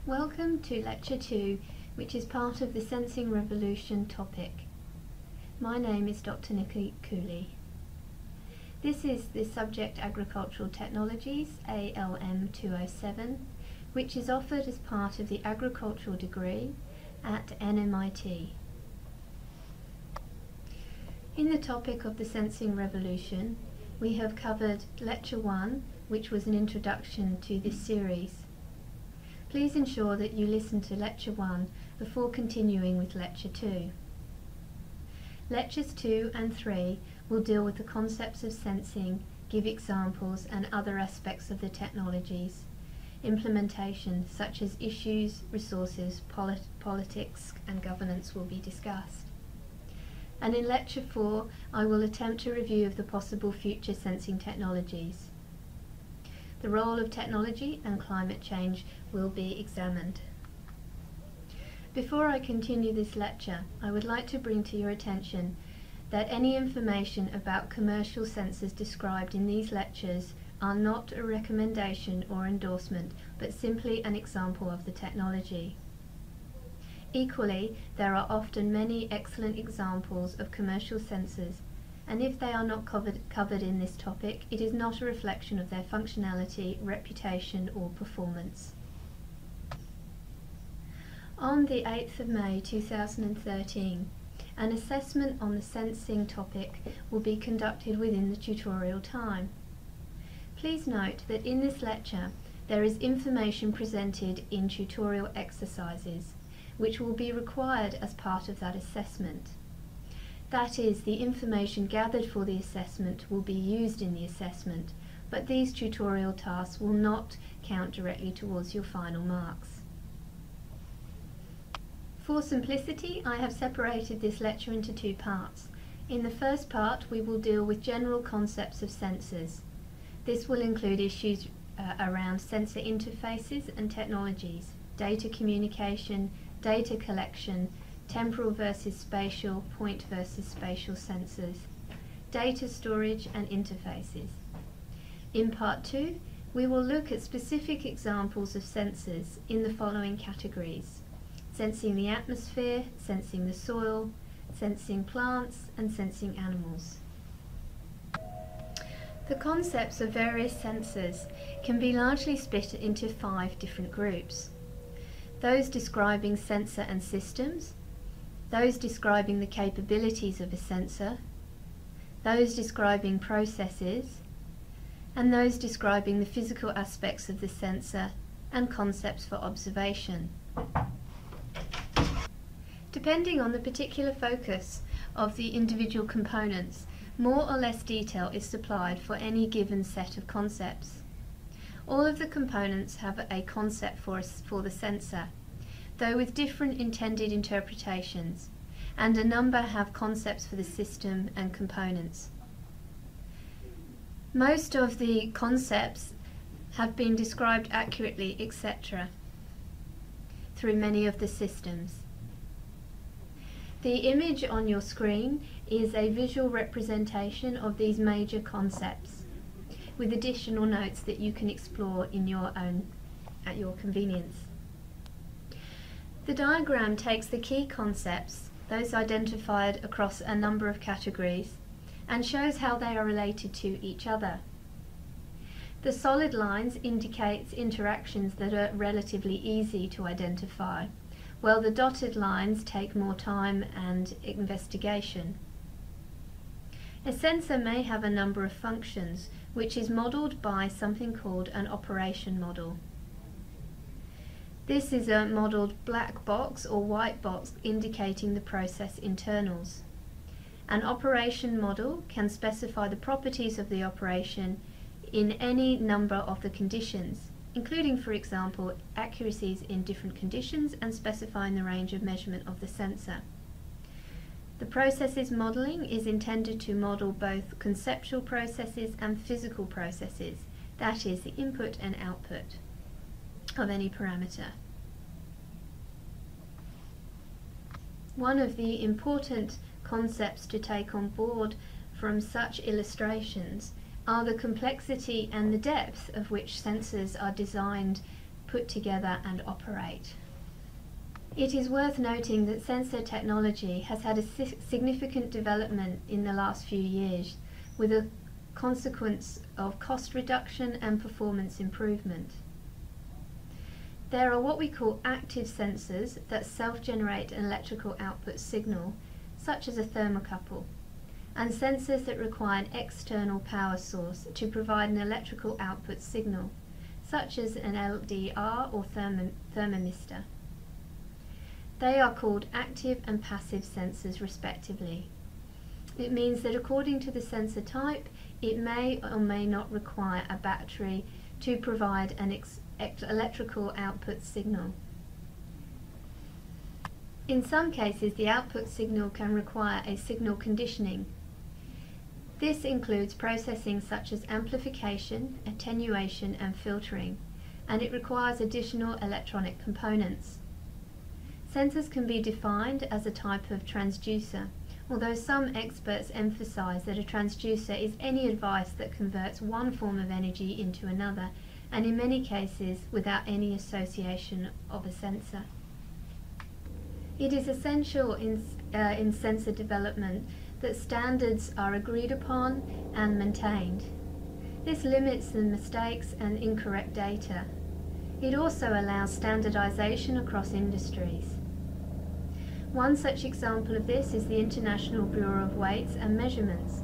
Welcome to Lecture 2, which is part of the Sensing Revolution topic. My name is Dr. Nikki Cooley. This is the subject Agricultural Technologies, ALM 207, which is offered as part of the agricultural degree at NMIT. In the topic of the Sensing Revolution, we have covered Lecture 1, which was an introduction to this series. Please ensure that you listen to Lecture 1 before continuing with Lecture 2. Lectures 2 and 3 will deal with the concepts of sensing, give examples and other aspects of the technologies. Implementation such as issues, resources, politics and governance will be discussed. And in Lecture 4 I will attempt a review of the possible future sensing technologies. The role of technology and climate change will be examined. Before I continue this lecture, I would like to bring to your attention that any information about commercial sensors described in these lectures are not a recommendation or endorsement, but simply an example of the technology. Equally, there are often many excellent examples of commercial sensors, and if they are not covered in this topic, it is not a reflection of their functionality, reputation or performance. On the 8th of May 2013, an assessment on the sensing topic will be conducted within the tutorial time. Please note that in this lecture there is information presented in tutorial exercises, which will be required as part of that assessment. That is, the information gathered for the assessment will be used in the assessment, but these tutorial tasks will not count directly towards your final marks. For simplicity, I have separated this lecture into two parts. In the first part, we will deal with general concepts of sensors. This will include issues around sensor interfaces and technologies, data communication, data collection, temporal versus spatial, point versus spatial sensors, data storage and interfaces. In part 2, we will look at specific examples of sensors in the following categories: sensing the atmosphere, sensing the soil, sensing plants and sensing animals. The concepts of various sensors can be largely split into 5 different groups. Those describing sensor and systems, those describing the capabilities of a sensor, those describing processes, and those describing the physical aspects of the sensor and concepts for observation. Depending on the particular focus of the individual components, more or less detail is supplied for any given set of concepts. All of the components have a concept for the sensor, though with different intended interpretations, and a number have concepts for the system and components. Most of the concepts have been described accurately, etc., through many of the systems. The image on your screen is a visual representation of these major concepts, with additional notes that you can explore in your own at your convenience. The diagram takes the key concepts, those identified across a number of categories, and shows how they are related to each other. The solid lines indicate interactions that are relatively easy to identify, while the dotted lines take more time and investigation. A sensor may have a number of functions, which is modelled by something called an operation model. This is a modelled black box or white box indicating the process internals. An operation model can specify the properties of the operation in any number of the conditions, including, for example, accuracies in different conditions and specifying the range of measurement of the sensor. The processes modelling is intended to model both conceptual processes and physical processes, that is, the input and output of any parameter. One of the important concepts to take on board from such illustrations are the complexity and the depth of which sensors are designed put together and operate. It is worth noting that sensor technology has had a significant development in the last few years, with a consequence of cost reduction and performance improvement. There are what we call active sensors that self-generate an electrical output signal, such as a thermocouple, and sensors that require an external power source to provide an electrical output signal, such as an LDR or thermistor. They are called active and passive sensors respectively. It means that according to the sensor type, it may or may not require a battery to provide an electrical output signal. In some cases, the output signal can require a signal conditioning. This includes processing such as amplification, attenuation and filtering, and it requires additional electronic components. Sensors can be defined as a type of transducer, although some experts emphasize that a transducer is any device that converts one form of energy into another, and in many cases without any association of a sensor. It is essential in sensor development that standards are agreed upon and maintained. This limits the mistakes and incorrect data. It also allows standardization across industries. One such example of this is the International Bureau of Weights and Measurements,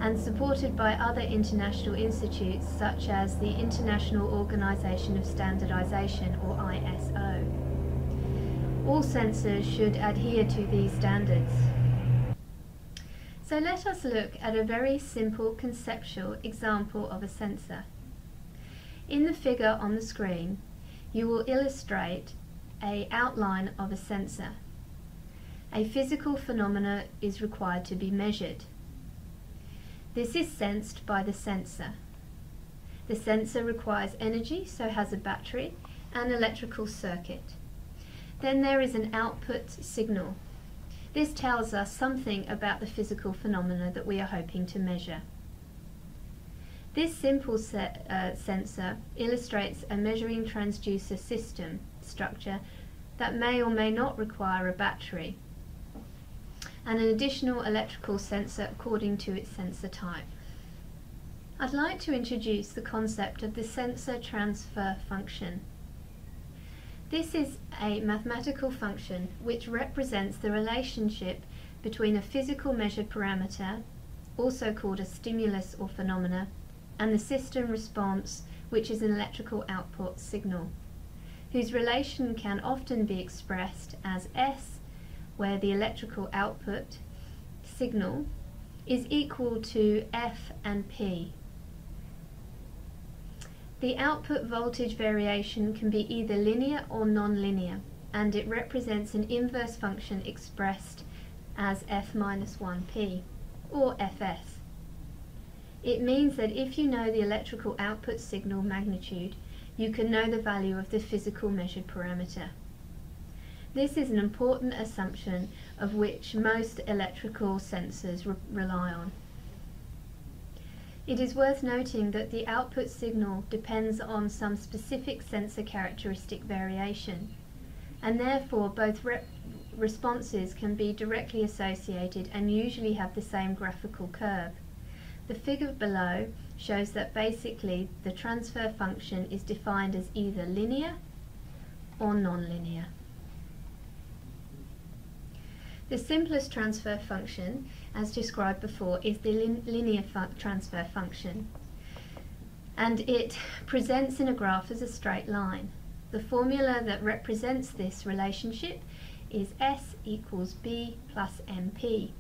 and supported by other international institutes such as the International Organization of Standardization, or ISO. All sensors should adhere to these standards. So let us look at a very simple conceptual example of a sensor. In the figure on the screen, you will illustrate an outline of a sensor. A physical phenomena is required to be measured. This is sensed by the sensor. The sensor requires energy, so has a battery and electrical circuit. Then there is an output signal. This tells us something about the physical phenomena that we are hoping to measure. This simple sensor illustrates a measuring transducer system structure that may or may not require a battery, and an additional electrical sensor according to its sensor type. I'd like to introduce the concept of the sensor transfer function. This is a mathematical function which represents the relationship between a physical measured parameter, also called a stimulus or phenomena, and the system response, which is an electrical output signal, whose relation can often be expressed as S, where the electrical output signal is equal to F and P. The output voltage variation can be either linear or non-linear, and it represents an inverse function expressed as F minus 1P, or Fs. It means that if you know the electrical output signal magnitude, you can know the value of the physical measured parameter. This is an important assumption of which most electrical sensors rely on. It is worth noting that the output signal depends on some specific sensor characteristic variation, and therefore both responses can be directly associated and usually have the same graphical curve. The figure below shows that basically the transfer function is defined as either linear or non-linear. The simplest transfer function, as described before, is the linear transfer function, and it presents in a graph as a straight line. The formula that represents this relationship is S equals B plus MP,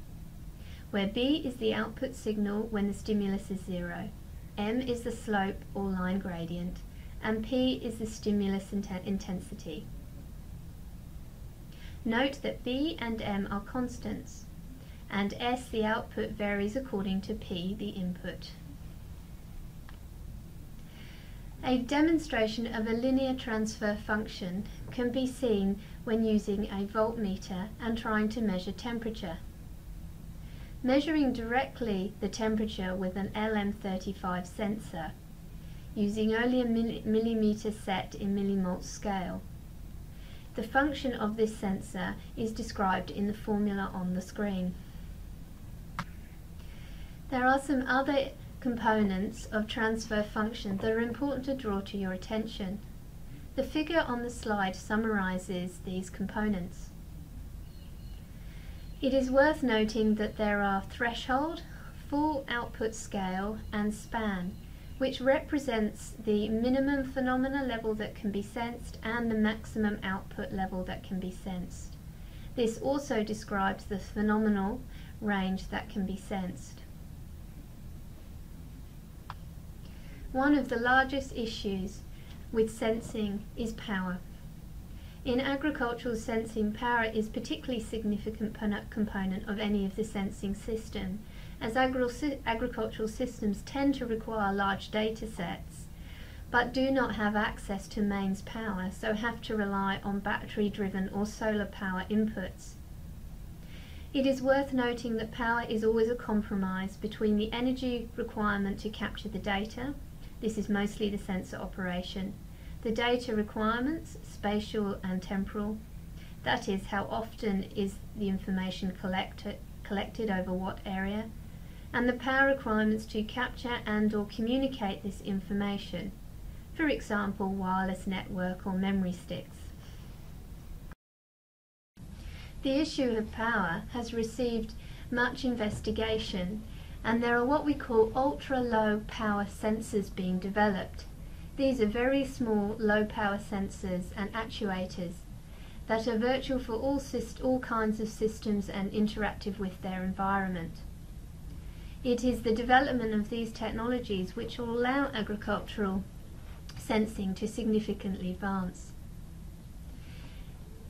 where B is the output signal when the stimulus is 0, M is the slope or line gradient, and P is the stimulus intensity. Note that B and M are constants, and S, the output, varies according to P, the input. A demonstration of a linear transfer function can be seen when using a voltmeter and trying to measure temperature. Measuring directly the temperature with an LM35 sensor using only a millimeter set in millimole scale. The function of this sensor is described in the formula on the screen. There are some other components of transfer function that are important to draw to your attention. The figure on the slide summarizes these components. It is worth noting that there are threshold, full output scale, and span, which represents the minimum phenomena level that can be sensed and the maximum output level that can be sensed. This also describes the phenomenal range that can be sensed. One of the largest issues with sensing is power. In agricultural sensing, power is a particularly significant component of any of the sensing system, as agricultural systems tend to require large data sets, but do not have access to mains power, so have to rely on battery-driven or solar power inputs. It is worth noting that power is always a compromise between the energy requirement to capture the data, this is mostly the sensor operation, the data requirements, spatial and temporal, that is, how often is the information collected over what area, and the power requirements to capture and/or communicate this information, for example, wireless network or memory sticks. The issue of power has received much investigation, and there are what we call ultra-low power sensors being developed. These are very small, low-power sensors and actuators that are virtual for all kinds of systems and interactive with their environment. It is the development of these technologies which will allow agricultural sensing to significantly advance.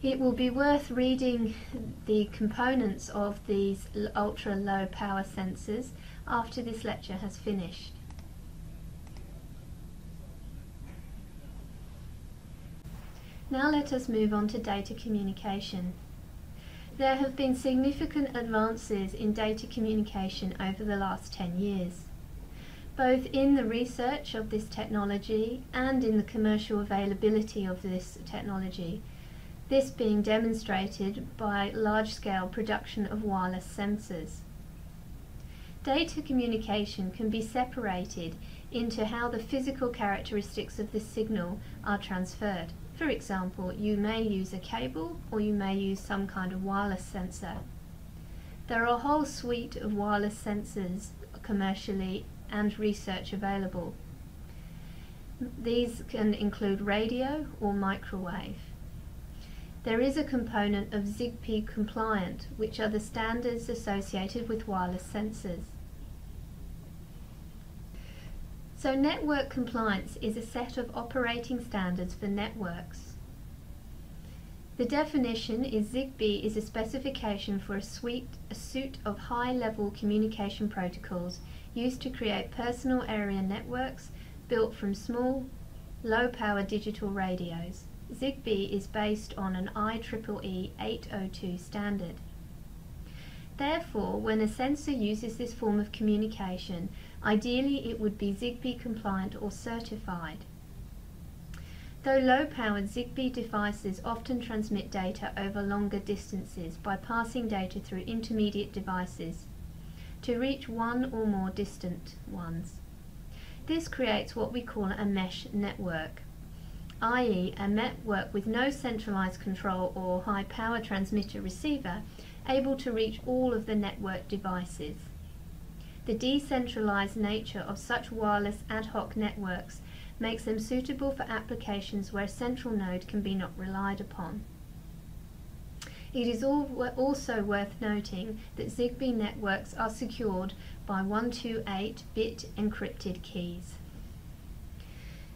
It will be worth reading the components of these ultra-low power sensors after this lecture has finished. Now let us move on to data communication. There have been significant advances in data communication over the last 10 years, both in the research of this technology and in the commercial availability of this technology, this being demonstrated by large-scale production of wireless sensors. Data communication can be separated into how the physical characteristics of the signal are transferred. For example, you may use a cable or you may use some kind of wireless sensor. There are a whole suite of wireless sensors commercially and research available. These can include radio or microwave. There is a component of ZigBee compliant, which are the standards associated with wireless sensors. So network compliance is a set of operating standards for networks. The definition is ZigBee is a specification for a suite of high-level communication protocols used to create personal area networks built from small, low-power digital radios. ZigBee is based on an IEEE 802 standard. Therefore, when a sensor uses this form of communication, ideally it would be ZigBee compliant or certified. Though low-powered, ZigBee devices often transmit data over longer distances by passing data through intermediate devices to reach one or more distant ones. This creates what we call a mesh network, i.e. a network with no centralized control or high-power transmitter-receiver able to reach all of the network devices. The decentralized nature of such wireless ad hoc networks makes them suitable for applications where a central node can be not relied upon. It is also worth noting that ZigBee networks are secured by 128-bit encrypted keys.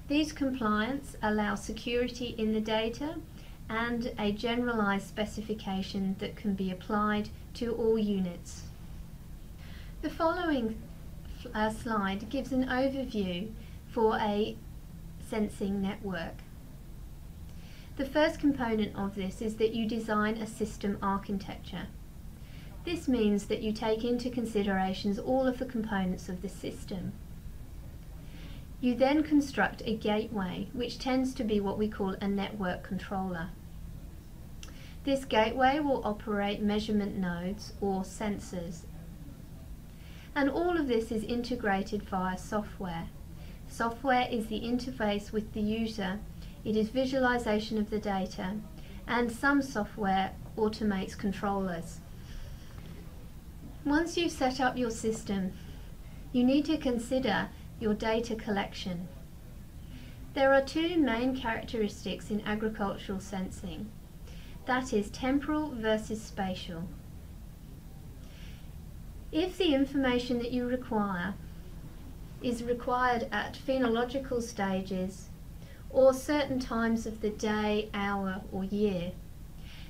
These compliance allow security in the data and a generalized specification that can be applied to all units. The following slide gives an overview for a sensing network. The first component of this is that you design a system architecture. This means that you take into considerations all of the components of the system. You then construct a gateway, which tends to be what we call a network controller. This gateway will operate measurement nodes or sensors. And all of this is integrated via software. Software is the interface with the user. It is visualization of the data, and some software automates controllers. Once you've set up your system, you need to consider your data collection. There are two main characteristics in agricultural sensing. That is temporal versus spatial. If the information that you require is required at phenological stages or certain times of the day, hour or year,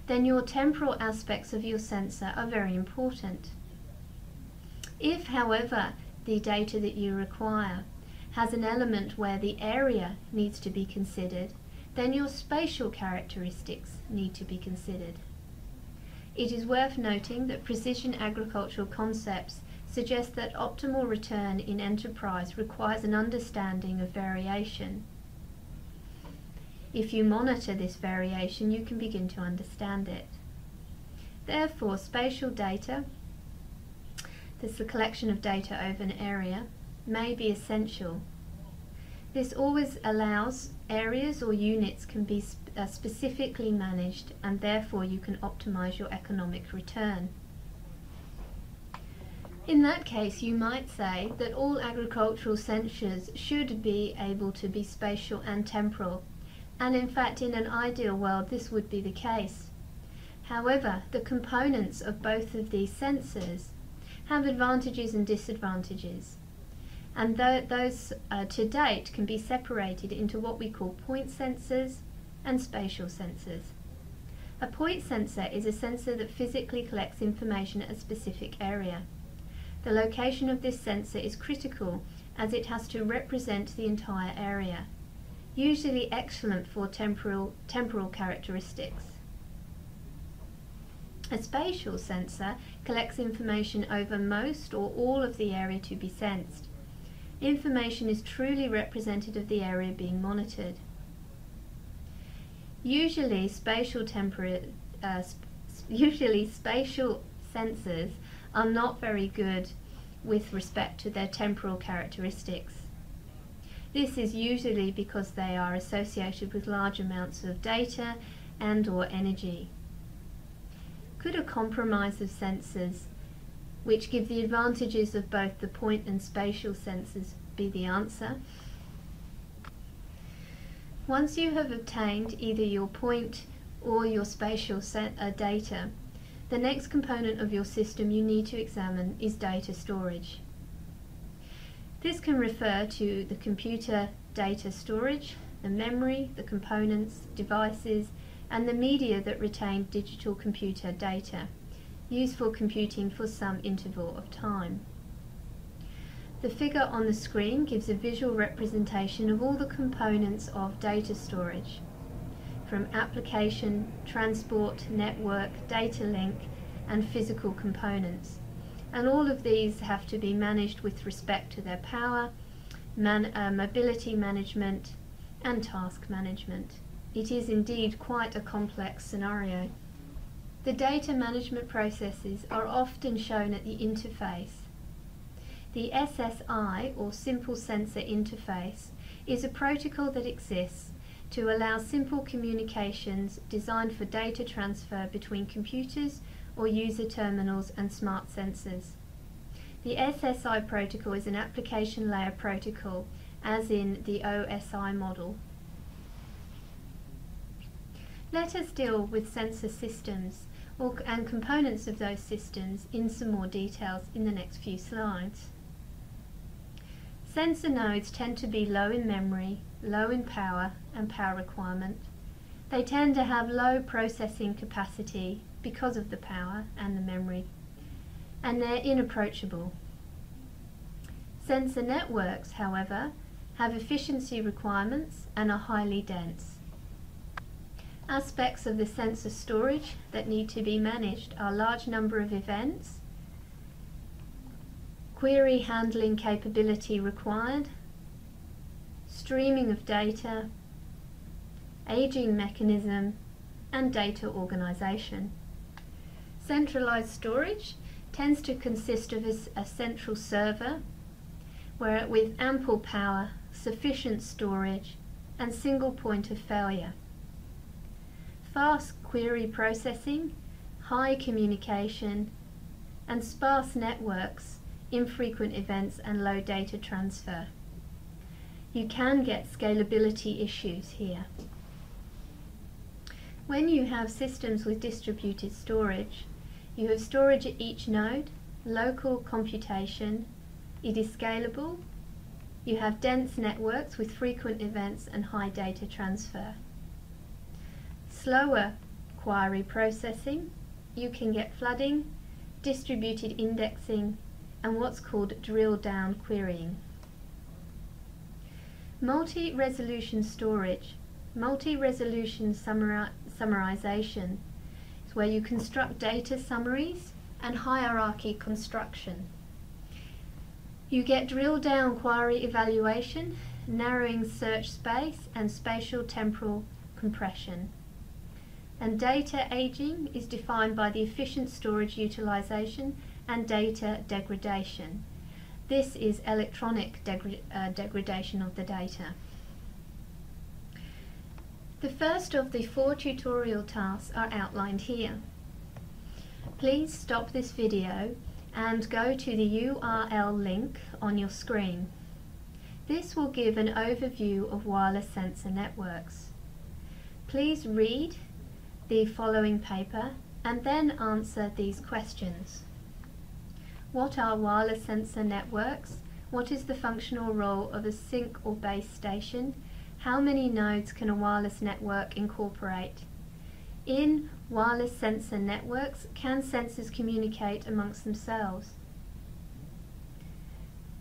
then your temporal aspects of your sensor are very important. If, however, the data that you require has an element where the area needs to be considered, then your spatial characteristics need to be considered. It is worth noting that precision agricultural concepts suggest that optimal return in enterprise requires an understanding of variation. If you monitor this variation, you can begin to understand it. Therefore, spatial data, that's the collection of data over an area, may be essential. This always allows areas or units can be specifically managed, and therefore you can optimize your economic return. In that case, you might say that all agricultural sensors should be able to be spatial and temporal, and in fact in an ideal world this would be the case. However, the components of both of these sensors have advantages and disadvantages, and those to date can be separated into what we call point sensors and spatial sensors. A point sensor is a sensor that physically collects information at a specific area. The location of this sensor is critical as it has to represent the entire area, usually excellent for temporal characteristics. A spatial sensor collects information over most or all of the area to be sensed. Information is truly representative of the area being monitored. Usually spatial sensors are not very good with respect to their temporal characteristics. This is usually because they are associated with large amounts of data and or energy. Could a compromise of sensors which give the advantages of both the point and spatial sensors be the answer? Once you have obtained either your point or your spatial data, the next component of your system you need to examine is data storage. This can refer to the computer data storage, the memory, the components, devices, and the media that retain digital computer data, used for computing for some interval of time. The figure on the screen gives a visual representation of all the components of data storage, from application, transport, network, data link, and physical components. And all of these have to be managed with respect to their power, mobility management, and task management. It is indeed quite a complex scenario. The data management processes are often shown at the interface. The SSI, or Simple Sensor Interface, is a protocol that exists to allow simple communications designed for data transfer between computers or user terminals and smart sensors. The SSI protocol is an application layer protocol, as in the OSI model. Let us deal with sensor systems and components of those systems in some more details in the next few slides. Sensor nodes tend to be low in memory, low in power and power requirement. They tend to have low processing capacity because of the power and the memory, and they're inapproachable. Sensor networks, however, have efficiency requirements and are highly dense. Aspects of the sensor storage that need to be managed are large number of events, query handling capability required, streaming of data, aging mechanism, and data organization. Centralized storage tends to consist of a central server with ample power, sufficient storage, and single point of failure. Fast query processing, high communication, and sparse networks, infrequent events, and low data transfer. You can get scalability issues here. When you have systems with distributed storage, you have storage at each node, local computation, it is scalable, you have dense networks with frequent events and high data transfer. Slower query processing, you can get flooding, distributed indexing, and what's called drill-down querying. Multi-resolution storage. Multi-resolution summarization is where you construct data summaries and hierarchy construction. You get drill-down query evaluation, narrowing search space, and spatial temporal compression. And data aging is defined by the efficient storage utilization and data degradation. This is electronic degradation of the data. The first of the 4 tutorial tasks are outlined here. Please stop this video and go to the URL link on your screen. This will give an overview of wireless sensor networks. Please read the following paper and then answer these questions. What are wireless sensor networks? What is the functional role of a sync or base station? How many nodes can a wireless network incorporate? In wireless sensor networks, can sensors communicate amongst themselves?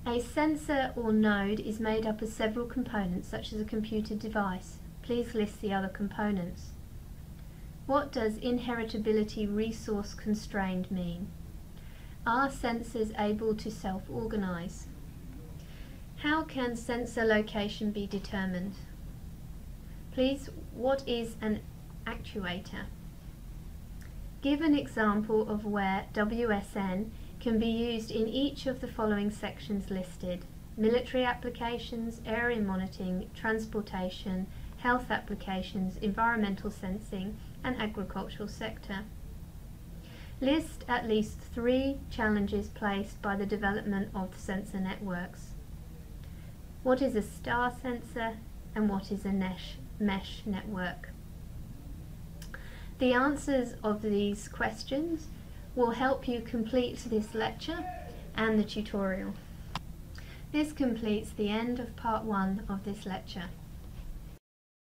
A sensor or node is made up of several components, such as a computer device. Please list the other components. What does inheritability resource constrained mean? Are sensors able to self-organize? How can sensor location be determined? Please, what is an actuator? Give an example of where WSN can be used in each of the following sections listed: military applications, area monitoring, transportation, health applications, environmental sensing, and agricultural sector. List at least 3 challenges placed by the development of the sensor networks. What is a star sensor and what is a mesh network? The answers of these questions will help you complete this lecture and the tutorial. This completes the end of part 1 of this lecture.